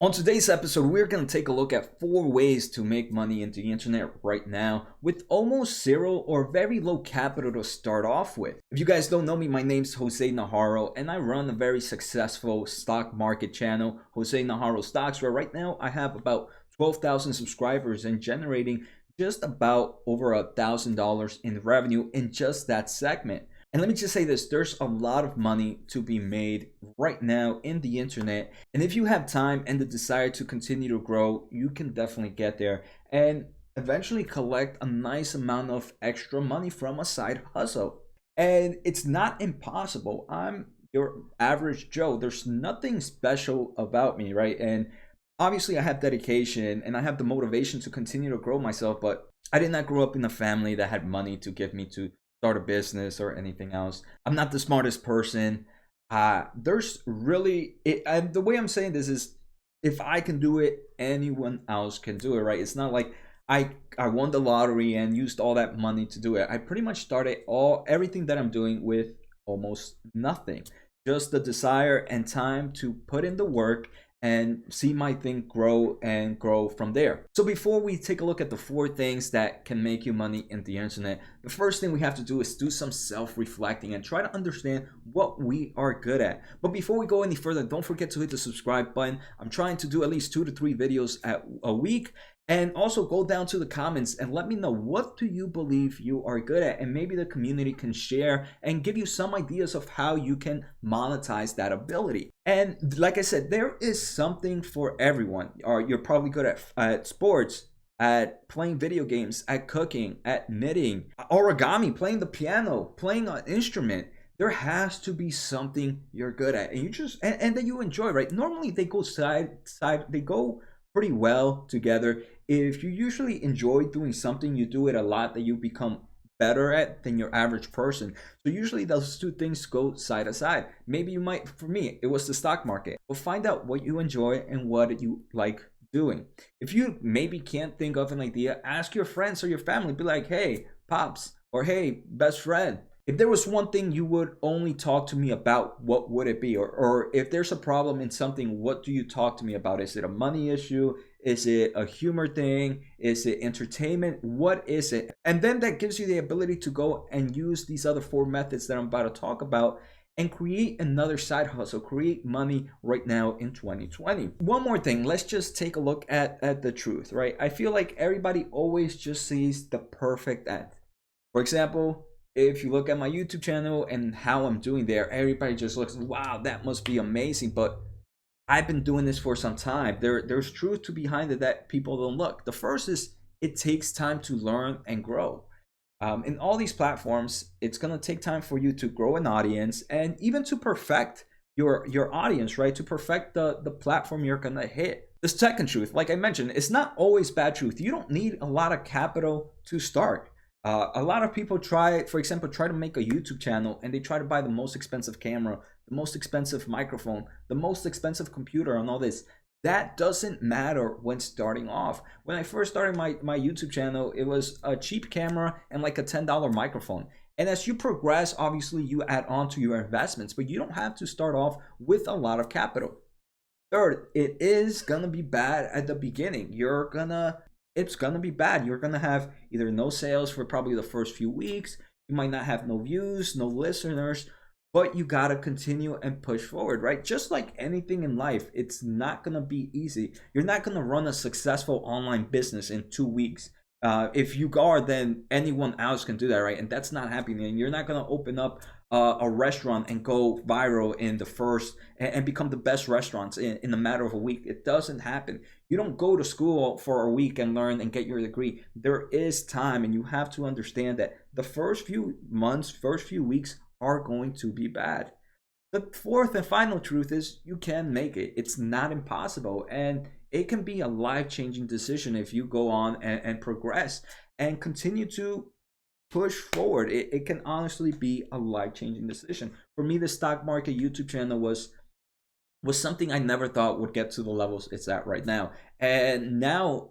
On today's episode, we're going to take a look at 4 ways to make money in the internet right now with almost zero or very low capital to start off with. If you guys don't know me, my name's Jose Najarro and I run a very successful stock market channel, Jose Najarro Stocks, where right now I have about 12,000 subscribers and generating just about over $1,000 in revenue in just that segment. And let me just say this, there's a lot of money to be made right now in the internet. And if you have time and the desire to continue to grow, you can definitely get there and eventually collect a nice amount of extra money from a side hustle. And it's not impossible. I'm your average Joe. There's nothing special about me, right? And obviously I have dedication and I have the motivation to continue to grow myself, but I did not grow up in a family that had money to give me to start a business or anything else. I'm not the smartest person. There's really and the way I'm saying this is, if I can do it, anyone else can do it, right? It's not like I won the lottery and used all that money to do it. I pretty much started everything that I'm doing with almost nothing. Just the desire and time to put in the work and see my thing grow and grow from there. So before we take a look at the 4 things that can make you money in the internet, the first thing we have to do is do some self-reflecting and try to understand what we are good at. But before we go any further, don't forget to hit the subscribe button. I'm trying to do at least 2 to 3 videos a week. And also go down to the comments and let me know, what do you believe you are good at? And maybe the community can share and give you some ideas of how you can monetize that ability. And like I said, there is something for everyone. Or you're probably good at sports, at playing video games, at cooking, at knitting, origami, playing the piano, playing an instrument. There has to be something you're good at and you just and that you enjoy, right? Normally they go they go pretty well together. If you usually enjoy doing something, you do it a lot, that you become better at than your average person. So usually those 2 things go side to side. Maybe you might, for me, it was the stock market. Well, find out what you enjoy and what you like doing. If you maybe can't think of an idea, ask your friends or your family. Be like, hey, pops, or hey, best friend, if there was one thing you would only talk to me about, what would it be? Or if there's a problem in something, what do you talk to me about? Is it a money issue? Is it a humor thing? Is it entertainment? What is it? And then that gives you the ability to go and use these other 4 methods that I'm about to talk about and create another side hustle, create money right now in 2020. One more thing, let's just take a look at the truth, right? I feel like everybody always just sees the perfect end. For example, if you look at my YouTube channel and how I'm doing there, everybody just looks, wow, that must be amazing. But I've been doing this for some time. There's truth to behind it that people don't look. The first is, it takes time to learn and grow. In all these platforms, it's gonna take time for you to grow an audience and even to perfect your audience, right? To perfect the platform you're gonna hit. The second truth, like I mentioned, it's not always bad truth. You don't need a lot of capital to start. A lot of people try to make a YouTube channel and they try to buy the most expensive camera, the most expensive microphone, the most expensive computer, and all this. That doesn't matter when starting off. When I first started my YouTube channel, it was a cheap camera and like a $10 microphone. And as you progress, obviously you add on to your investments, but you don't have to start off with a lot of capital. Third, it is gonna be bad at the beginning. It's gonna be bad. You're gonna have either no sales for probably the first few weeks. You might not have no views, no listeners, but you gotta continue and push forward, right? Just like anything in life, it's not gonna be easy. You're not gonna run a successful online business in 2 weeks. If you are, then anyone else can do that, right? And that's not happening. You're not gonna open up a restaurant and go viral in the first and become the best restaurants in a matter of a week. It doesn't happen. You don't go to school for a week and learn and get your degree. There is time, and you have to understand that the first few months, first few weeks are going to be bad. The fourth and final truth is, you can make it. It's not impossible, and it can be a life-changing decision if you go on and progress and continue to push forward. It can honestly be a life-changing decision. For me, the stock market YouTube channel was something I never thought would get to the levels it's at right now. And now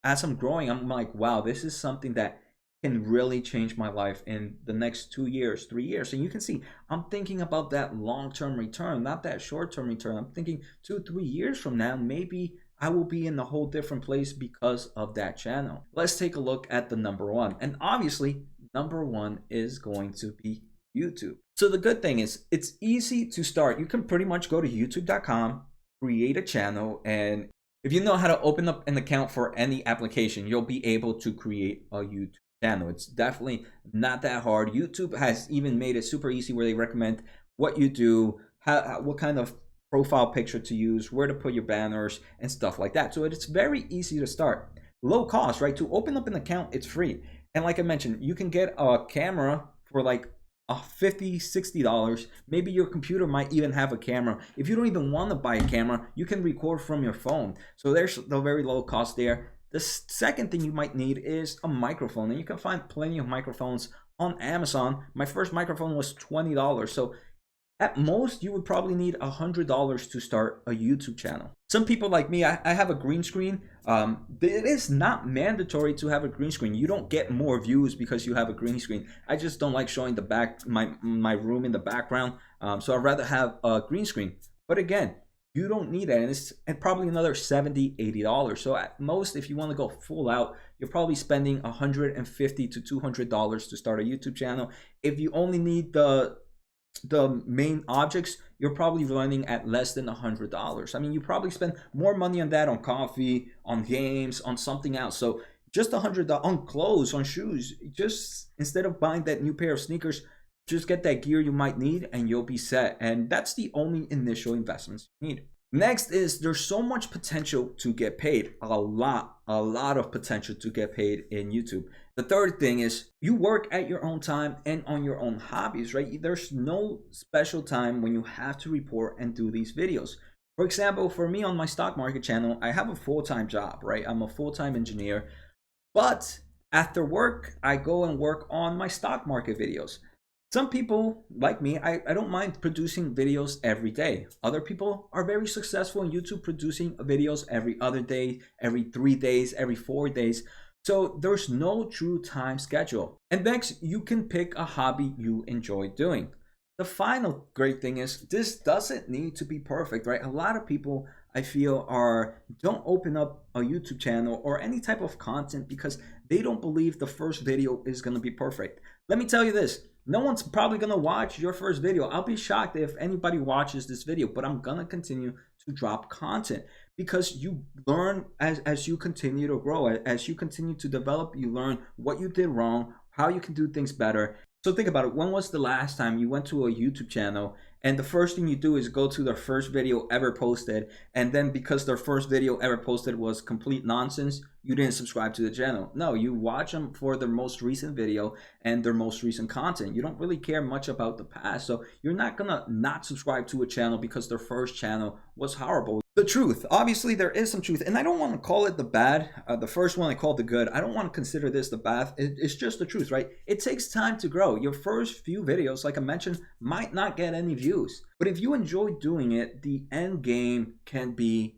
as I'm growing, I'm like, wow, this is something that can really change my life in the next 2 years, 3 years. And you can see I'm thinking about that long-term return, not that short-term return. I'm thinking 2, 3 years from now, maybe I will be in a whole different place because of that channel. Let's take a look at the number one. And obviously, number one is going to be YouTube. So the good thing is it's easy to start. You can pretty much go to youtube.com, create a channel, and if you know how to open up an account for any application, you'll be able to create a YouTube channel. It's definitely not that hard. YouTube has even made it super easy where they recommend what you do, what kind of profile picture to use, where to put your banners and stuff like that. So it's very easy to start. Low cost, right? To open up an account, it's free. And like I mentioned, you can get a camera for like $50, $60. Maybe your computer might even have a camera. If you don't even want to buy a camera, you can record from your phone. So there's the very low cost there. The second thing you might need is a microphone, and you can find plenty of microphones on Amazon. My first microphone was $20. So at most, you would probably need $100 to start a YouTube channel. Some people like me, I have a green screen. It is not mandatory to have a green screen. You don't get more views because you have a green screen. I just don't like showing the back my room in the background. So I'd rather have a green screen. But again, you don't need it, and it's probably another $70, $80. So at most, if you want to go full out, you're probably spending $150 to $200 to start a YouTube channel. If you only need the main objects, you're probably running at less than $100. I mean, you probably spend more money on that, on coffee, on games, on something else. So just $100 on clothes, on shoes. Just instead of buying that new pair of sneakers, just get that gear you might need and you'll be set. And that's the only initial investments you need. Next is there's so much potential to get paid, a lot of potential to get paid in YouTube. The third thing is you work at your own time and on your own hobbies, right? There's no special time when you have to report and do these videos. For example, for me on my stock market channel, I have a full-time job, right? I'm a full-time engineer, but after work, I go and work on my stock market videos. Some people, like me, I don't mind producing videos every day. Other people are very successful in YouTube producing videos every other day, every 3 days, every 4 days. So there's no true time schedule. And next, you can pick a hobby you enjoy doing. The final great thing is this doesn't need to be perfect, right? A lot of people, I feel, don't open up a YouTube channel or any type of content because they don't believe the first video is going to be perfect. Let me tell you this. No one's probably going to watch your first video. I'll be shocked if anybody watches this video, but I'm going to continue to drop content because you learn as you continue to grow. As you continue to develop, you learn what you did wrong, how you can do things better. So think about it. When was the last time you went to a YouTube channel and the first thing you do is go to their first video ever posted, and then because their first video ever posted was complete nonsense, you didn't subscribe to the channel? No, you watch them for their most recent video and their most recent content. You don't really care much about the past, so you're not gonna not subscribe to a channel because their first channel was horrible. The truth, obviously there is some truth, and I don't want to call it the bad. The first one I called the good. I don't want to consider this the bad. It's just the truth, right? It takes time to grow. Your first few videos, like I mentioned, might not get any views, but if you enjoy doing it, the end game can be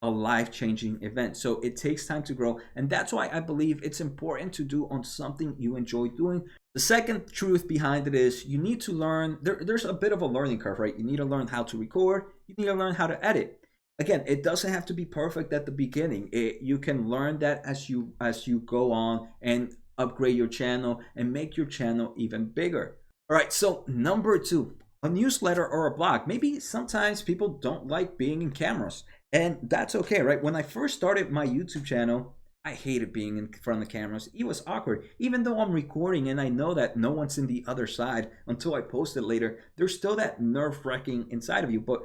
a life-changing event. So it takes time to grow, and that's why I believe it's important to do on something you enjoy doing. The second truth behind it is you need to learn. There's a bit of a learning curve, right? You need to learn how to record. You need to learn how to edit. Again, it doesn't have to be perfect at the beginning. You can learn that as you go on and upgrade your channel and make your channel even bigger. All right, so number 2, a newsletter or a blog. Maybe sometimes people don't like being in cameras, and that's okay, right? When I first started my YouTube channel, I hated being in front of the cameras. It was awkward. Even though I'm recording and I know that no one's in the other side until I post it later, there's still that nerve-wracking inside of you, but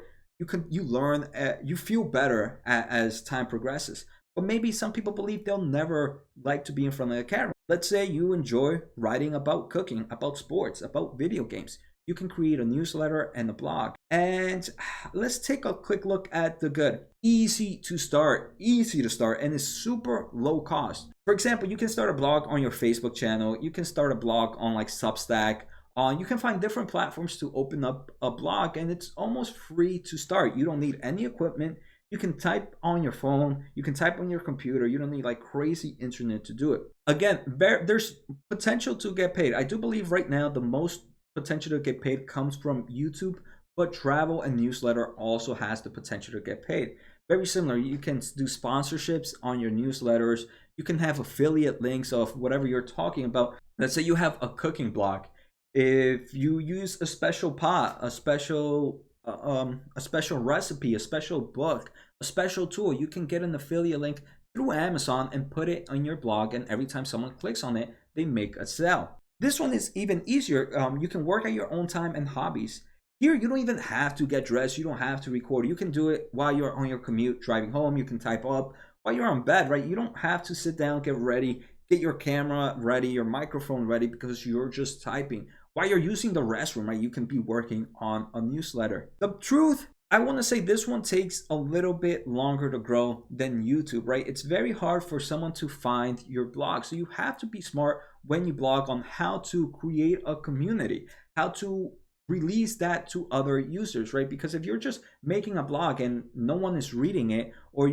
you learn, you feel better as time progresses. But maybe some people believe they'll never like to be in front of the camera. Let's say you enjoy writing about cooking, about sports, about video games. You can create a newsletter and a blog. And let's take a quick look at the good. Easy to start, and it's super low cost. For example, you can start a blog on your Facebook channel. You can start a blog on like Substack. You can find different platforms to open up a blog, and it's almost free to start. You don't need any equipment. You can type on your phone, you can type on your computer. You don't need like crazy internet to do it. Again, there's potential to get paid. I do believe right now the most potential to get paid comes from YouTube, but travel and newsletter also has the potential to get paid. Very similar, you can do sponsorships on your newsletters. You can have affiliate links of whatever you're talking about. Let's say you have a cooking blog. If you use a special pot, a special recipe, a special book, a special tool, you can get an affiliate link through Amazon and put it on your blog, and every time someone clicks on it, they make a sale. This one is even easier. You can work at your own time and hobbies. Here, you don't even have to get dressed. You don't have to record. You can do it while you're on your commute, driving home. You can type up while you're on bed, right? You don't have to sit down, get ready, get your camera ready, your microphone ready, because you're just typing. While you're using the restroom, right, you can be working on a newsletter. The truth, I want to say this one takes a little bit longer to grow than YouTube, right? It's very hard for someone to find your blog. So you have to be smart when you blog on how to create a community, how to release that to other users, right? Because if you're just making a blog and no one is reading it, or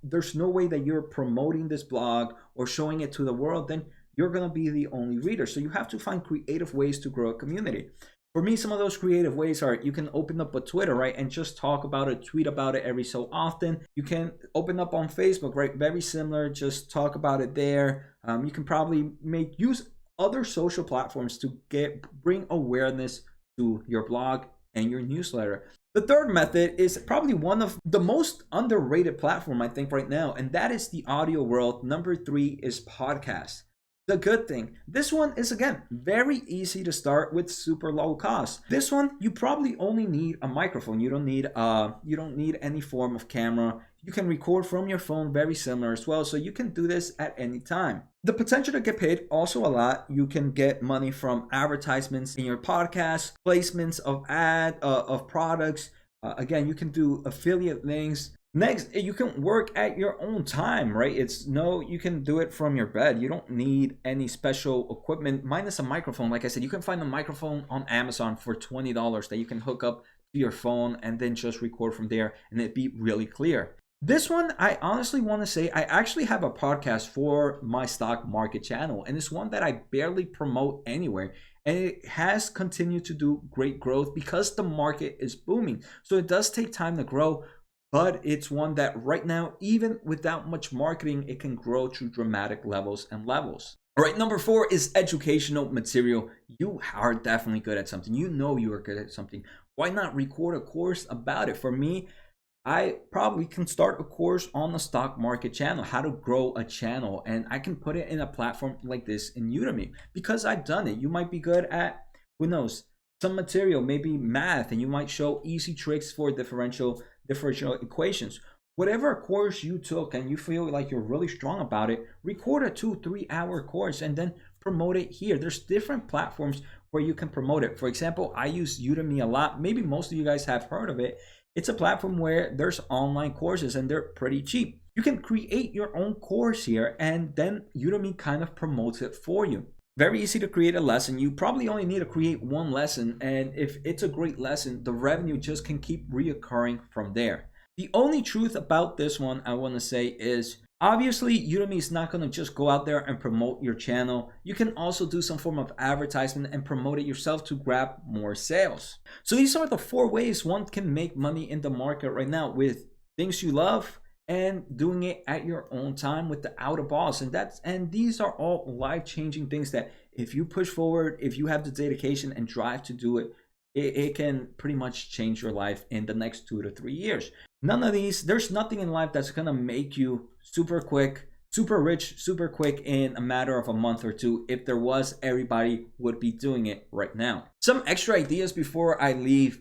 there's no way that you're promoting this blog or showing it to the world, then you're going to be the only reader. So you have to find creative ways to grow a community. For me, some of those creative ways are you can open up a Twitter, right, and just talk about it, tweet about it every so often. You can open up on Facebook, right, very similar, just talk about it there. You can probably use other social platforms to bring awareness to your blog and your newsletter. The third method is probably one of the most underrated platform, I think, right now, and that is the audio world. Number 3 is podcasts. The good thing, this one is, again, very easy to start with super low cost. This one, you probably only need a microphone. You don't need any form of camera. You can record from your phone, very similar as well. So you can do this at any time. The potential to get paid also a lot. You can get money from advertisements in your podcast, placements of products. Again, you can do affiliate links. Next, you can work at your own time, right? You can do it from your bed. You don't need any special equipment, minus a microphone. Like I said, you can find a microphone on Amazon for $20 that you can hook up to your phone and then just record from there, and it'd be really clear. This one, I honestly want to say, I actually have a podcast for my stock market channel, and it's one that I barely promote anywhere. And it has continued to do great growth because the market is booming. So it does take time to grow, but it's one that right now, even without much marketing, it can grow to dramatic levels and levels. All right, number 4 is educational material. You are definitely good at something. You know you are good at something. Why not record a course about it? For me, I probably can start a course on the stock market channel, how to grow a channel, and I can put it in a platform like this in Udemy because I've done it. You might be good at, who knows, some material, maybe math, and you might show easy tricks for differential equations. Whatever course you took and you feel like you're really strong about it, record a 2-3 hour course and then promote it here. There's different platforms where you can promote it. For example, I use Udemy a lot. Maybe most of you guys have heard of it. It's a platform where there's online courses and they're pretty cheap. You can create your own course here and then Udemy kind of promotes it for you. Very easy to create a lesson. You probably only need to create one lesson, and if it's a great lesson, the revenue just can keep reoccurring from there. The only truth about this one I want to say is, obviously, Udemy is not going to just go out there and promote your channel. You can also do some form of advertisement and promote it yourself to grab more sales. So these are the 4 ways one can make money in the market right now with things you love and doing it at your own time without a boss. And these are all life-changing things that if you push forward, if you have the dedication and drive to do it, it can pretty much change your life in the next 2 to 3 years. There's nothing in life that's gonna make you super quick, super rich, super quick in a matter of a month or 2. If there was, everybody would be doing it right now. Some extra ideas before I leave.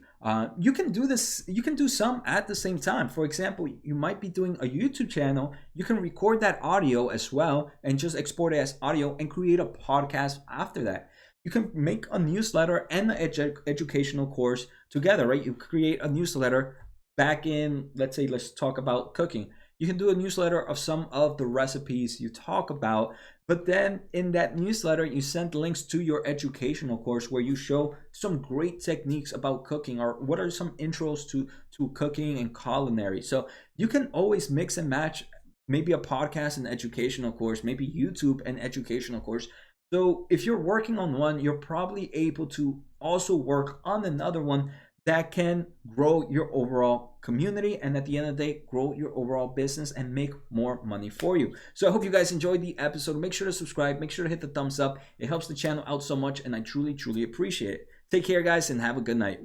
You can do this, you can do some at the same time. For example, you might be doing a YouTube channel. You can record that audio as well and just export it as audio and create a podcast after that. You can make a newsletter and an educational course together, right? You create a newsletter back in, let's talk about cooking. You can do a newsletter of some of the recipes you talk about, but then in that newsletter, you send links to your educational course where you show some great techniques about cooking, or what are some intros to cooking and culinary. So you can always mix and match, maybe a podcast and educational course, maybe YouTube and educational course. So if you're working on one, you're probably able to also work on another one that can grow your overall community, and at the end of the day, grow your overall business and make more money for you. So I hope you guys enjoyed the episode. Make sure to subscribe, make sure to hit the thumbs up. It helps the channel out so much, and I truly appreciate it. Take care, guys, and have a good night.